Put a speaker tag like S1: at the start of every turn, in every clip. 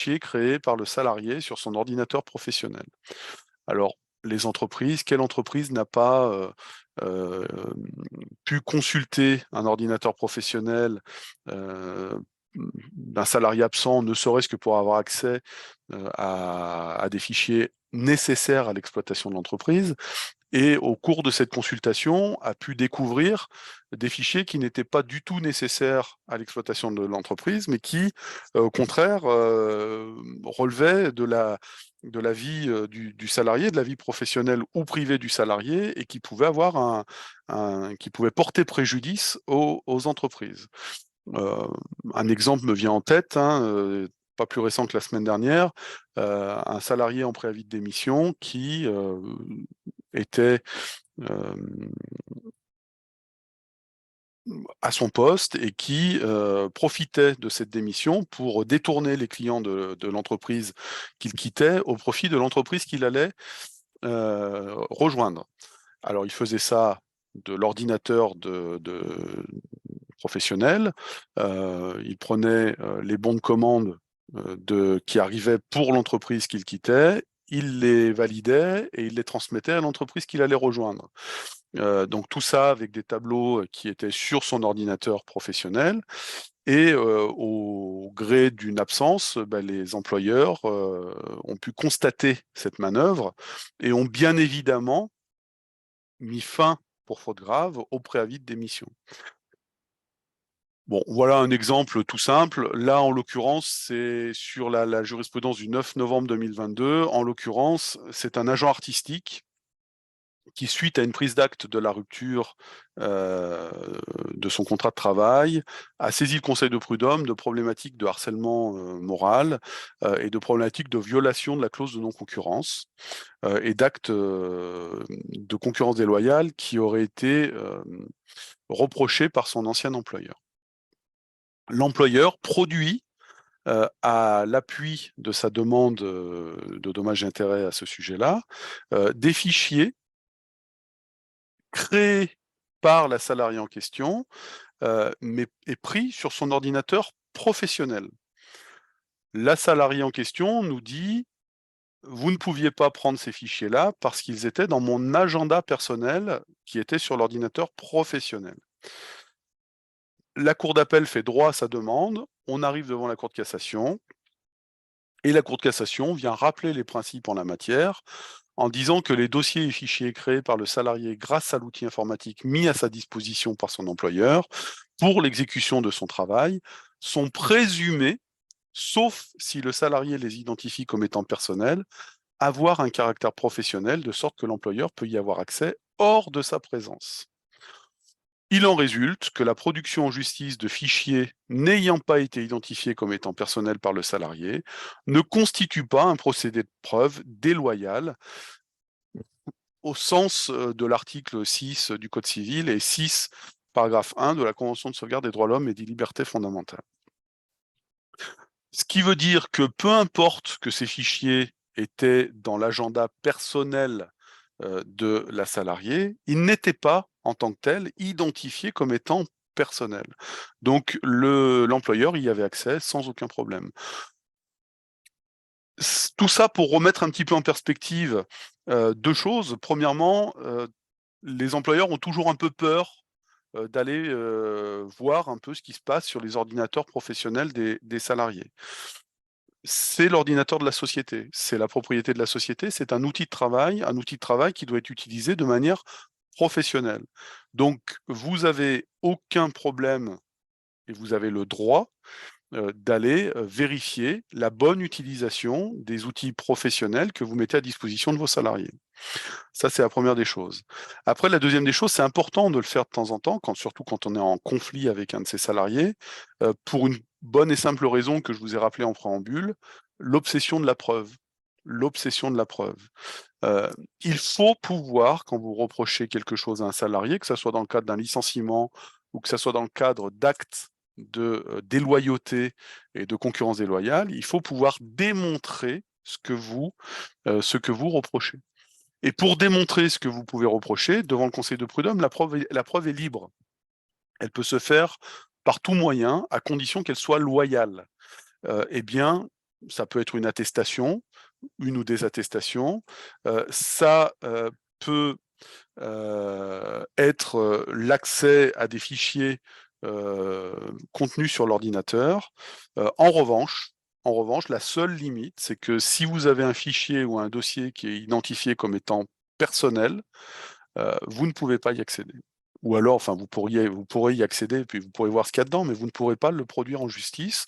S1: fichier créé par le salarié sur son ordinateur professionnel. Alors, les entreprises, quelle entreprise n'a pas hem, pu consulter un ordinateur professionnel d'un salarié absent, ne serait-ce que pour avoir accès à des fichiers nécessaires à l'exploitation de l'entreprise, et au cours de cette consultation, a pu découvrir des fichiers qui n'étaient pas du tout nécessaires à l'exploitation de l'entreprise, mais qui, au contraire, relevaient de la vie, du salarié, de la vie professionnelle ou privée du salarié, et qui pouvaient avoir qui pouvaient porter préjudice aux entreprises. Heu, un exemple me vient en tête, hein, pas plus récent que la semaine dernière, un salarié en préavis de démission qui, était, hem, à son poste, et qui, profitait de cette démission pour détourner les clients de l'entreprise qu'il quittait au profit de l'entreprise qu'il allait, rejoindre. Alors il faisait ça de l'ordinateur de professionnel, il prenait, les bons de commande, qui arrivaient pour l'entreprise qu'il quittait, il les validait et il les transmettait à l'entreprise qu'il allait rejoindre. Donc tout ça avec des tableaux, qui étaient sur son ordinateur professionnel, et au gré d'une absence, bah, les employeurs, ont pu constater cette manœuvre et ont bien évidemment mis fin, pour faute grave, au préavis de démission. Bon, voilà un exemple tout simple. Là, en l'occurrence, c'est sur la jurisprudence du 9 novembre 2022. En l'occurrence, c'est un agent artistique qui, suite à une prise d'acte de la rupture, heu, de son contrat de travail, a saisi le conseil de prud'homme de problématiques de harcèlement, moral, et de problématiques de violation de la clause de non-concurrence, et d'actes, de concurrence déloyale qui auraient été, reprochés par son ancien employeur. L'employeur produit, à l'appui de sa demande, de dommages et intérêts à ce sujet-là, des fichiers créés par la salariée en question, mais et pris sur son ordinateur professionnel. La salariée en question nous dit: «Vous ne pouviez pas prendre ces fichiers-là parce qu'ils étaient dans mon agenda personnel qui était sur l'ordinateur professionnel». La cour d'appel fait droit à sa demande, on arrive devant la cour de cassation, et la cour de cassation vient rappeler les principes en la matière, en disant que les dossiers et fichiers créés par le salarié grâce à l'outil informatique mis à sa disposition par son employeur pour l'exécution de son travail sont présumés, sauf si le salarié les identifie comme étant personnels, avoir un caractère professionnel, de sorte que l'employeur peut y avoir accès hors de sa présence. Il en résulte que la production en justice de fichiers n'ayant pas été identifiés comme étant personnels par le salarié ne constitue pas un procédé de preuve déloyal au sens, de l'article 6 du code civil et 6 paragraphe 1 de la Convention de sauvegarde des droits de l'homme et des libertés fondamentales. Ce qui veut dire que peu importe que ces fichiers étaient dans l'agenda personnel, de la salariée, ils n'étaient pas, en tant que tels, identifiés comme étant personnels. Donc l'employeur y avait accès sans aucun problème. Tout ça pour remettre un petit peu en perspective, 2 choses. Premièrement, les employeurs ont toujours un peu peur, d'aller, voir un peu ce qui se passe sur les ordinateurs professionnels des salariés. C'est l'ordinateur de la société, c'est la propriété de la société, c'est un outil de travail qui doit être utilisé de manière professionnelle. Donc vous avez aucun problème, et vous avez le droit, d'aller, vérifier la bonne utilisation des outils professionnels que vous mettez à disposition de vos salariés. Ça, c'est la première des choses. Après, la deuxième des choses, c'est important de le faire de temps en temps, surtout quand on est en conflit avec un de ses salariés, pour une bonne et simple raison que je vous ai rappelée en préambule, l'obsession de la preuve. L'obsession de la preuve. Heu, il faut pouvoir, quand vous reprochez quelque chose à un salarié, que ça soit dans le cadre d'un licenciement ou que ça soit dans le cadre d'actes de, déloyauté et de concurrence déloyale, il faut pouvoir démontrer ce que vous reprochez. Et pour démontrer ce que vous pouvez reprocher, devant le conseil de prud'homme, la preuve est libre. Elle peut se faire par tout moyen, à condition qu'elle soit loyale. Eh bien, ça peut être une attestation, une ou des attestations, ça, peut être, l'accès à des fichiers, contenus sur l'ordinateur. En revanche, la seule limite, c'est que si vous avez un fichier ou un dossier qui est identifié comme étant personnel, vous ne pouvez pas y accéder. Ou alors, enfin, vous pourrez y accéder, puis vous pourrez voir ce qu'il y a dedans, mais vous ne pourrez pas le produire en justice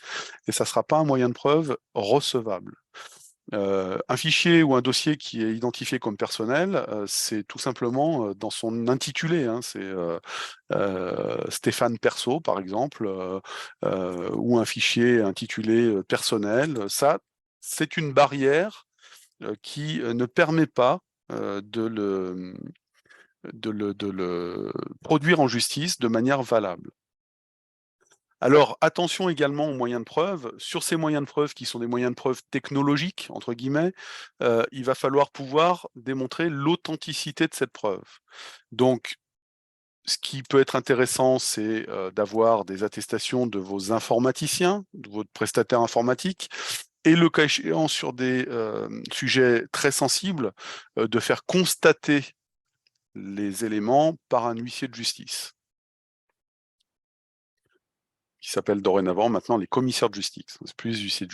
S1: et ça ne sera pas un moyen de preuve recevable. Un fichier ou un dossier qui est identifié comme personnel, c'est tout simplement, dans son intitulé, hein, c'est, Stéphane Perso par exemple, ou un fichier intitulé, personnel. Ça, c'est une barrière, qui, ne permet pas, de le produire en justice de manière valable. Alors, attention également aux moyens de preuve. Sur ces moyens de preuve qui sont des moyens de preuve «technologiques» entre guillemets, il va falloir pouvoir démontrer l'authenticité de cette preuve. Donc, ce qui peut être intéressant, c'est, d'avoir des attestations de vos informaticiens, de votre prestataire informatique et le cas échéant sur des, sujets très sensibles, de faire constater les éléments par un huissier de justice, qui s'appelle dorénavant maintenant les commissaires de justice, c'est plus les huissiers de